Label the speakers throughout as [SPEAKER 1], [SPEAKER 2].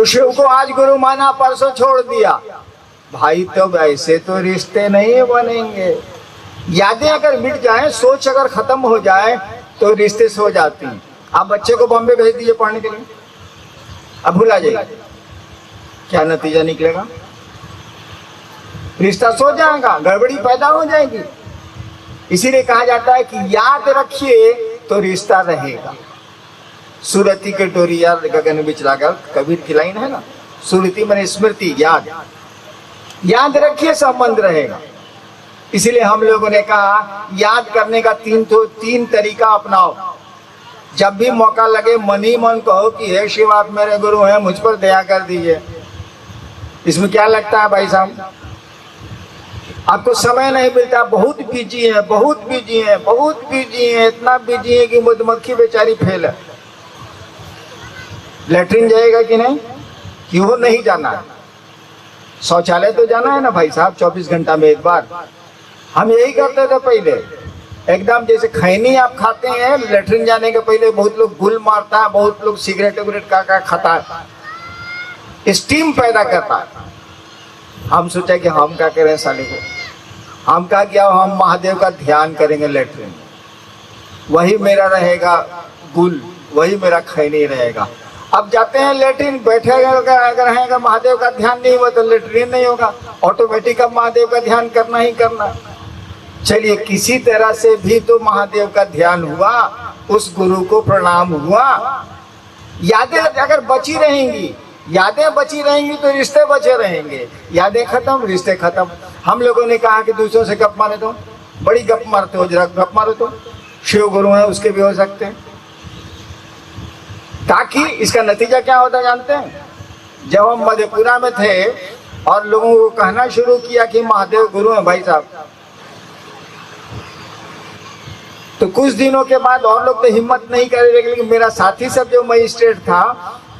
[SPEAKER 1] तो शिव को आज गुरु माना, परसों छोड़ दिया। भाई तो ऐसे तो रिश्ते नहीं बनेंगे। यादें अगर मिट जाएं, सोच अगर खत्म हो जाए तो रिश्ते सो जाती हैं। आप बच्चे को बॉम्बे भेज दीजिए पढ़ने के लिए, अब भुला जाइए, क्या नतीजा निकलेगा? रिश्ता सो जाएगा, गड़बड़ी पैदा हो जाएगी। इसीलिए कहा जाता है कि याद रखिए तो रिश्ता रहेगा। सुरती के डोरिया गगन बिचलाकर, कबीर की लाइन है ना, सुरती माने स्मृति, याद। याद रखिए संबंध रहेगा। इसीलिए हम लोगों ने कहा याद करने का तीन तरीका अपनाओ। जब भी मौका लगे मन ही मन कहो कि हे शिव आप मेरे गुरु हैं, मुझ पर दया कर दीजिए। इसमें क्या लगता है भाई साहब? आपको समय नहीं मिलता, बहुत बिजी है, बहुत बिजी है, बहुत बिजी है, इतना बिजी है कि मधुमक्खी बेचारी फेल है। लेटरिन जाएगा कि नहीं? क्यों नहीं जाना है? शौचालय तो जाना है ना भाई साहब, 24 घंटा में एक बार। हम यही करते थे पहले, एकदम जैसे खैनी आप खाते हैं, लेटरिन जाने के पहले बहुत लोग गुल मारता है, बहुत लोग सिगरेट विगरेट का खाता है, स्टीम पैदा करता है। हम सोचा कि हम क्या करें साले को, हम क्या किया, हम महादेव का ध्यान करेंगे लेटरिन, वही मेरा रहेगा गुल, वही मेरा खैनी रहेगा। अब जाते हैं लेटरिन, बैठेगा अगर महादेव का ध्यान नहीं हुआ तो लेटरिन नहीं होगा, ऑटोमेटिक अब महादेव का ध्यान करना ही करना। चलिए किसी तरह से भी तो महादेव का ध्यान हुआ, उस गुरु को प्रणाम हुआ। यादें अगर बची रहेंगी, यादें बची रहेंगी तो रिश्ते बचे रहेंगे। यादें खत्म, रिश्ते खत्म। हम लोगों ने कहा कि दूसरों से गप मारे तो, बड़ी गप मारते हो, जरा गप मारो तो। शिव गुरु है उसके भी हो सकते हैं, ताकि इसका नतीजा क्या होता जानते हैं? जब हम मधेपुरा में थे और लोगों को कहना शुरू किया कि महादेव गुरु है भाई साहब, तो कुछ दिनों के बाद और लोग तो हिम्मत नहीं कर रहे, लेकिन मेरा साथी सब जो मजिस्ट्रेट था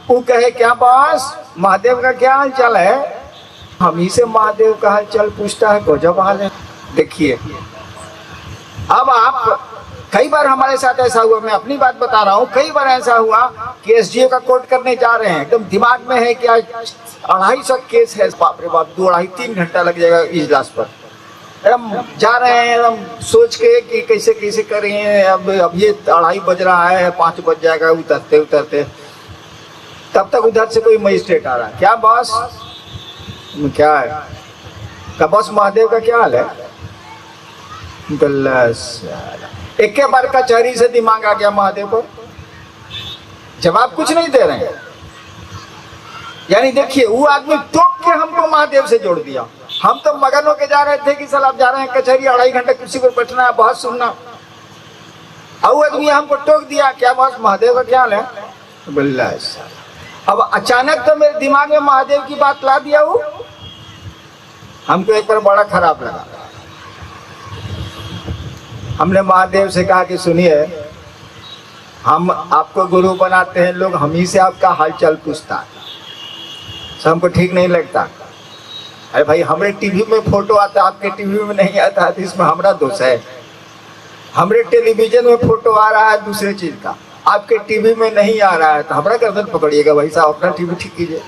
[SPEAKER 1] वो कहे क्या बॉस महादेव का क्या हाल चाल है? हम ही से महादेव का हाल चाल पूछता है, गजब हाल है। देखिए अब आप, कई बार हमारे साथ ऐसा हुआ, मैं अपनी बात बता रहा हूँ, कई बार ऐसा हुआ कि एसडीओ का कोर्ट करने जा रहे हैं, एकदम दिमाग में है कि आज 250 केस है, बाप रे बाप, 2-2.5-3 घंटा लग जाएगा इजलास पर। हम जा रहे हैं हम सोच के कि कैसे कैसे करें, अब ये 2:30 बज रहा है, 5 बज जाएगा उतरते उतरते। तब तक उधर से कोई मजिस्ट्रेट आ रहा है, क्या बॉस क्या है? का बॉस महादेव का क्या हाल है? एक के बार कचहरी से दिमाग आ गया महादेव को, जवाब कुछ नहीं दे रहे हैं। यानी देखिए वो आदमी टोक के हमको महादेव से जोड़ दिया। हम तो मगन होके जा रहे थे कि साल आप जा रहे हैं कचहरी, 2.5 घंटे कुर्सी पर बैठना है, बहुत सुनना। और आदमी हमको टोक दिया, क्या बॉस महादेव का क्या हाल है? बल्ला। अब अचानक तो मेरे दिमाग में महादेव की बात ला दिया, वो हमको एक बार बड़ा खराब लगा। हमने महादेव से कहा कि सुनिए, हम आपको गुरु बनाते हैं लोग, हम ही से आपका हालचाल पूछता है, हमको ठीक नहीं लगता। अरे भाई हमारे टीवी में फोटो आता है, आपके टीवी में नहीं आता, तो इसमें हमारा दोष है। हमारे टेलीविजन में फोटो आ रहा है दूसरे चीज का, आपके टीवी में नहीं आ रहा है, तो हमारा गर्दन पकड़िएगा भाई साहब, अपना टीवी ठीक कीजिए।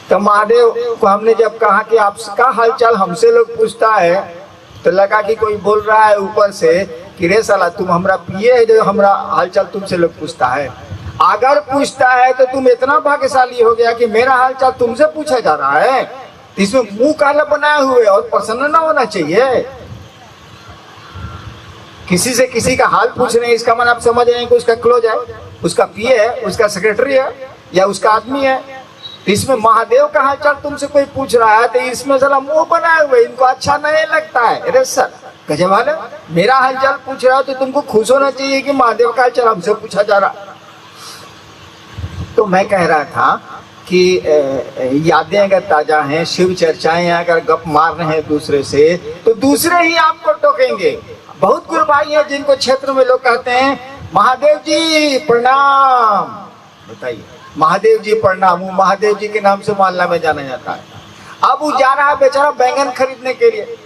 [SPEAKER 1] तो महादेव को हमने जब कहा कि आपका हालचाल हमसे लोग पूछता है, तो लगा कि कोई बोल रहा है ऊपर से कि रे साला तुम हमरा पिए है जो हमरा हालचाल तुमसे लोग पूछता है। अगर पूछता है तो तुम इतना भाग्यशाली हो गया कि मेरा हालचाल तुमसे पूछा जा रहा है, तो इसमें मुंह काला बनाए हुए और प्रसन्न ना होना चाहिए। किसी से किसी का हाल पूछ रहे हैं, इसका मन आप समझ रहे हैं कि उसका क्लोज है, उसका पिए है, उसका सेक्रेटरी है या उसका आदमी है। तो इसमें महादेव का हालचाल तुमसे कोई पूछ रहा है, तो इसमें जरा मुंह बनाए हुए, इनको अच्छा नहीं लगता है। अरे सर गजब हाल है, मेरा हालचाल पूछ रहा है तो तुमको खुश होना चाहिए कि महादेव का हालचाल हमसे पूछा जा रहा। तो मैं कह रहा था कि यादें अगर ताजा हैं, शिव चर्चाएं अगर गप मार रहे हैं दूसरे से, तो दूसरे ही आपको टोकेंगे। बहुत गुरु भाई हैं जिनको क्षेत्र में लोग कहते हैं महादेव जी प्रणाम, बताइए महादेव जी प्रणाम, वो महादेव जी के नाम से मोहल्ला में जाना जाता है। अब वो जा रहा है बेचारा बैंगन खरीदने के लिए,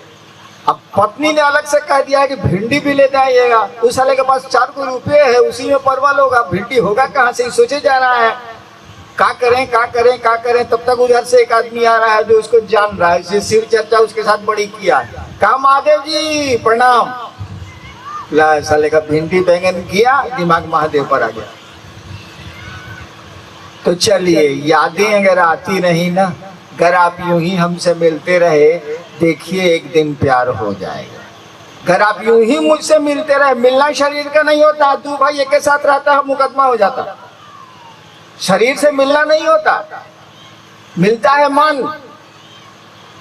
[SPEAKER 1] अब पत्नी ने अलग से कह दिया कि भिंडी भी ले जाइएगा। उस साले के पास 4 रुपये है, उसी में परवल होगा, भिंडी होगा कहाँ से, सोचे जा रहा है। क्या करें क्या करें क्या करें, तब तक उधर से एक आदमी आ रहा है जो उसको जान रहा है, इसे शिव चर्चा उसके साथ बड़ी किया है। कहा महादेव जी प्रणाम, ला साले का भिंडी बैंगन किया, दिमाग महादेव पर आ गया। तो चलिए, यादें अगर आती नहीं ना, अगर आप यूं ही हमसे मिलते रहे, देखिए एक दिन प्यार हो जाएगा। अगर आप यूं ही मुझसे मिलते रहे, मिलना शरीर का नहीं होता, दो भाई एक के साथ रहता है मुकदमा हो जाता, शरीर से मिलना नहीं होता, मिलता है मन।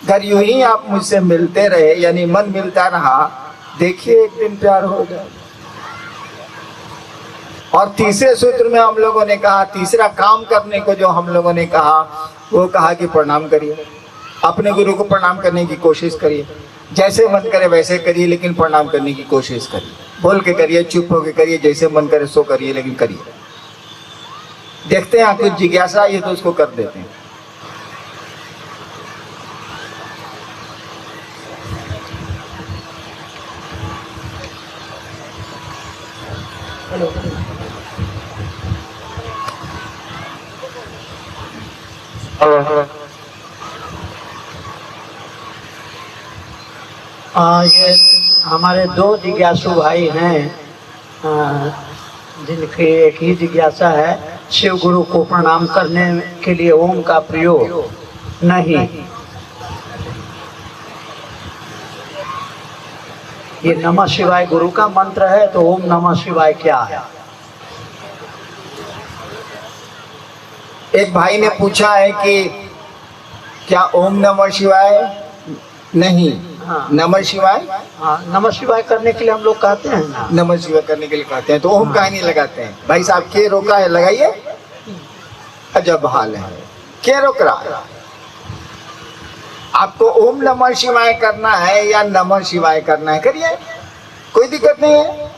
[SPEAKER 1] अगर यूं ही आप मुझसे मिलते रहे, यानी मन मिलता रहा, देखिए एक दिन प्यार हो जाएगा। और तीसरे सूत्र में हम लोगों ने कहा, तीसरा काम करने को जो हम लोगों ने कहा, वो कहा कि प्रणाम करिए, अपने गुरु को प्रणाम करने की कोशिश करिए, जैसे मन करे वैसे करिए, लेकिन प्रणाम करने की कोशिश करिए। बोल के करिए, चुप होके करिए, जैसे मन करे सो करिए, लेकिन करिए। देखते हैं कुछ जिज्ञासा ये तो उसको कर देते हैं।
[SPEAKER 2] ये हमारे दो जिज्ञासु भाई हैं, जिनकी एक ही जिज्ञासा है, शिव गुरु को प्रणाम करने के लिए ओम का प्रयोग नहीं। ये नमः शिवाय गुरु का मंत्र है, तो ओम नमः शिवाय क्या है?
[SPEAKER 1] एक भाई ने पूछा है कि क्या ओम नमः शिवाय नहीं,
[SPEAKER 2] हाँ।
[SPEAKER 1] नमः शिवाय,
[SPEAKER 2] हाँ, नमः शिवाय करने के लिए हम लोग कहते हैं ना,
[SPEAKER 1] नमः शिवाय करने के लिए कहते हैं, तो ओम काहे नहीं लगाते हैं? भाई साहब के रोका है, लगाइए। अजब हाल है, क्या रोक रहा है? आपको ओम नमः शिवाय करना है या नमः शिवाय करना है, करिए, कोई दिक्कत नहीं है।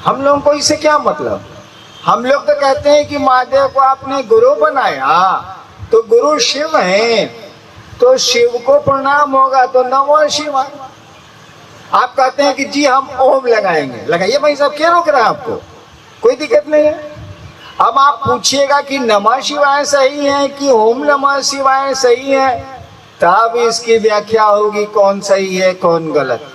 [SPEAKER 1] हम लोगों को इससे क्या मतलब? हम लोग तो कहते हैं कि महादेव को आपने गुरु बनाया, तो गुरु शिव हैं, तो शिव को प्रणाम होगा, तो नमः शिवाय। आप कहते हैं कि जी हम ओम लगाएंगे, लगाइए भाई साहब, क्या रोक रहा है आपको? कोई दिक्कत नहीं है। अब आप पूछिएगा कि नमः शिवाय सही है कि ओम नमः शिवाय सही है, तब इसकी व्याख्या होगी कौन सही है कौन गलत,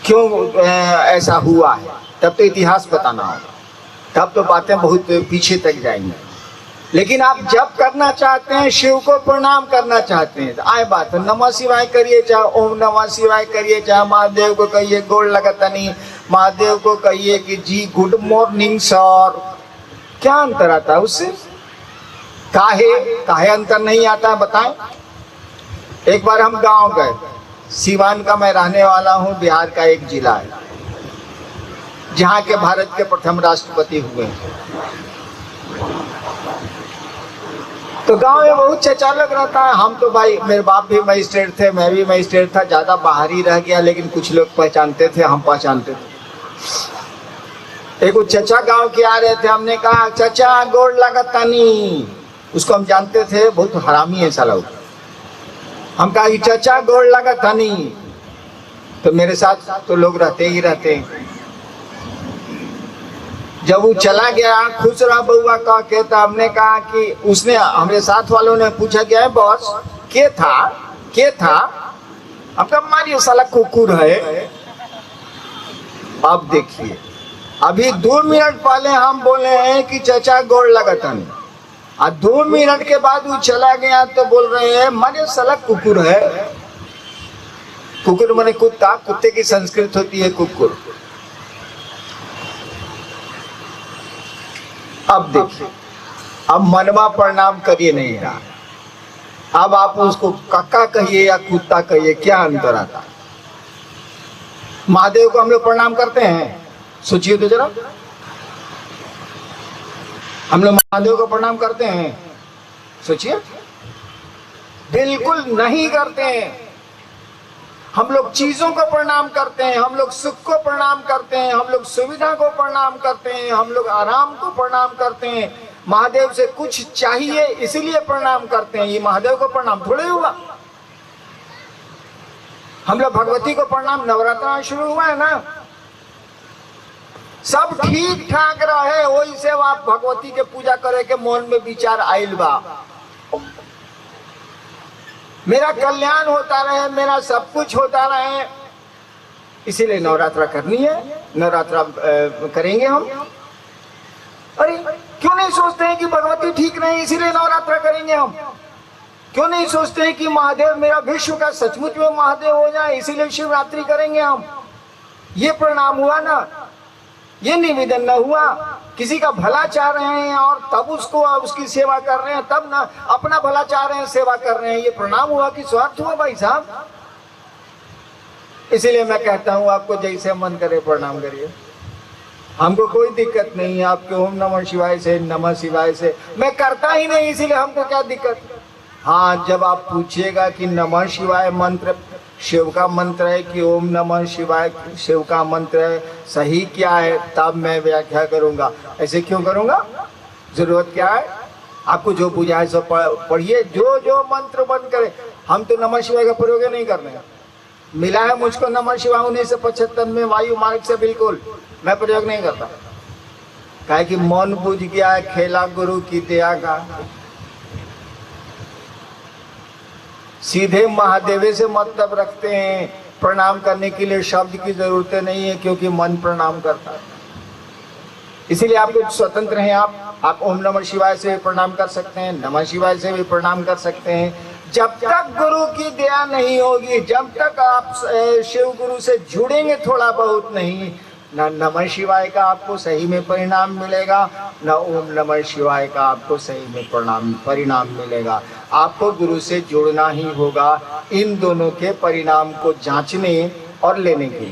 [SPEAKER 1] क्यों ऐसा हुआ है, तब तो इतिहास बताना होगा, तब तो बातें बहुत पीछे तक जाएंगी। लेकिन आप जब करना चाहते हैं, शिव को प्रणाम करना चाहते हैं, तो आए बात नमः शिवाय करिए, चाहे ओम नमः शिवाय करिए, चाहे महादेव को कहिए गोड़ लगता नहीं, महादेव को कहिए कि जी गुड मॉर्निंग सर, क्या अंतर आता है उससे? काहे अंतर नहीं आता है बताएं। एक बार हम गांव गए, सिवान का मैं रहने वाला हूं, बिहार का एक जिला है जहां के भारत के प्रथम राष्ट्रपति हुए। तो गांव में बहुत चर्चा लग रहा था। हम तो भाई, मेरे बाप भी मजिस्ट्रेट थे, मैं भी मजिस्ट्रेट था, ज्यादा बाहर ही रह गया, लेकिन कुछ लोग पहचानते थे, हम पहचानते थे। एक चचा गांव के आ रहे थे, हमने कहा चचा गोड़ लगता नहीं, उसको हम जानते थे, बहुत हरामी है साला। हम कहा कि चचा गोड़ लगता नहीं, तो मेरे साथ तो लोग रहते ही रहते हैं। जब वो चला गया, खुश रहा बउआ कह के, तो हमने कहा कि उसने, हमारे साथ वालों ने पूछा क्या है बॉस, के था? अब कब मारिए साला कुकुर है। अब देखिए, अभी 2 मिनट पहले हम बोले हैं कि चचा गोड़ लगता नहीं, और 2 मिनट के बाद वो चला गया तो बोल रहे हैं मारिए साला कुकुर है। कुकुर माने कुत्ता, कुत्ते की संस्कृत होती है कुकुर। अब देखिए, अब मनवा प्रणाम करिए नहीं रहा, अब आप उसको काका कहिए या कुत्ता कहिए, क्या अंतर आता? महादेव को हम लोग प्रणाम करते हैं, सोचिए तो जरा, हम लोग महादेव को प्रणाम करते हैं, सोचिए, बिल्कुल नहीं करते हैं। हम लोग चीजों को प्रणाम करते हैं, हम लोग सुख को प्रणाम करते हैं, हम लोग सुविधा को प्रणाम करते हैं, हम लोग आराम को प्रणाम करते हैं। महादेव से कुछ चाहिए इसीलिए प्रणाम करते हैं, ये महादेव को प्रणाम थोड़े हुआ। हम लोग भगवती को प्रणाम, नवरात्र शुरू हुआ है ना, सब ठीक ठाक रहे, वही से आप भगवती के पूजा करे के मन में विचार आइल बा, मेरा कल्याण होता रहे, मेरा सब कुछ होता रहे, इसीलिए नवरात्रा करनी है, नवरात्रा करेंगे हम। अरे क्यों नहीं सोचते हैं कि भगवती ठीक नहीं इसीलिए नवरात्रा करेंगे हम? क्यों नहीं सोचते हैं कि महादेव मेरा विश्व का सचमुच में महादेव हो जाए इसीलिए शिवरात्रि करेंगे हम? ये प्रणाम हुआ ना, ये निवेदन न हुआ, किसी का भला चाह रहे हैं और तब उसको उसकी सेवा कर रहे हैं, तब ना अपना भला चाह रहे हैं सेवा कर रहे हैं, ये प्रणाम हुआ कि स्वार्थ हुआ भाई साहब? इसीलिए मैं कहता हूँ आपको जैसे मन करे प्रणाम करिए, हमको कोई दिक्कत नहीं है आपके ओम नमः शिवाय से, नमः शिवाय से मैं करता ही नहीं, इसीलिए हमको क्या दिक्कत। हाँ, जब आप पूछिएगा कि नमः शिवाय मंत्र शिव का मंत्र है कि ओम नमः शिवाय शिव का मंत्र है, सही क्या है, तब मैं व्याख्या करूंगा। ऐसे क्यों करूंगा? जरूरत क्या है? आपको जो बुझाए सो पढ़िए, जो जो मंत्र बंद करे। हम तो नमः शिवाय का प्रयोग नहीं कर रहे हैं, मिला है मुझको नमः शिवाय 1975 में वायु मार्ग से, बिल्कुल मैं प्रयोग नहीं करता। काहे कि मन बुझ गया है खेला गुरु की दया का, सीधे महादेव से मतलब रखते हैं, प्रणाम करने के लिए शब्द की जरूरत नहीं है क्योंकि मन प्रणाम करता है। इसीलिए आपको स्वतंत्र हैं, आप ओम नमः शिवाय से भी प्रणाम कर सकते हैं, नमः शिवाय से भी प्रणाम कर सकते हैं। जब तक गुरु की दया नहीं होगी, जब तक आप शिव गुरु से जुड़ेंगे थोड़ा बहुत नहीं, न नमः शिवाय का आपको सही में परिणाम मिलेगा, न ओम नमः शिवाय का आपको सही में परिणाम मिलेगा। आपको गुरु से जुड़ना ही होगा इन दोनों के परिणाम को जांचने और लेने के लिए।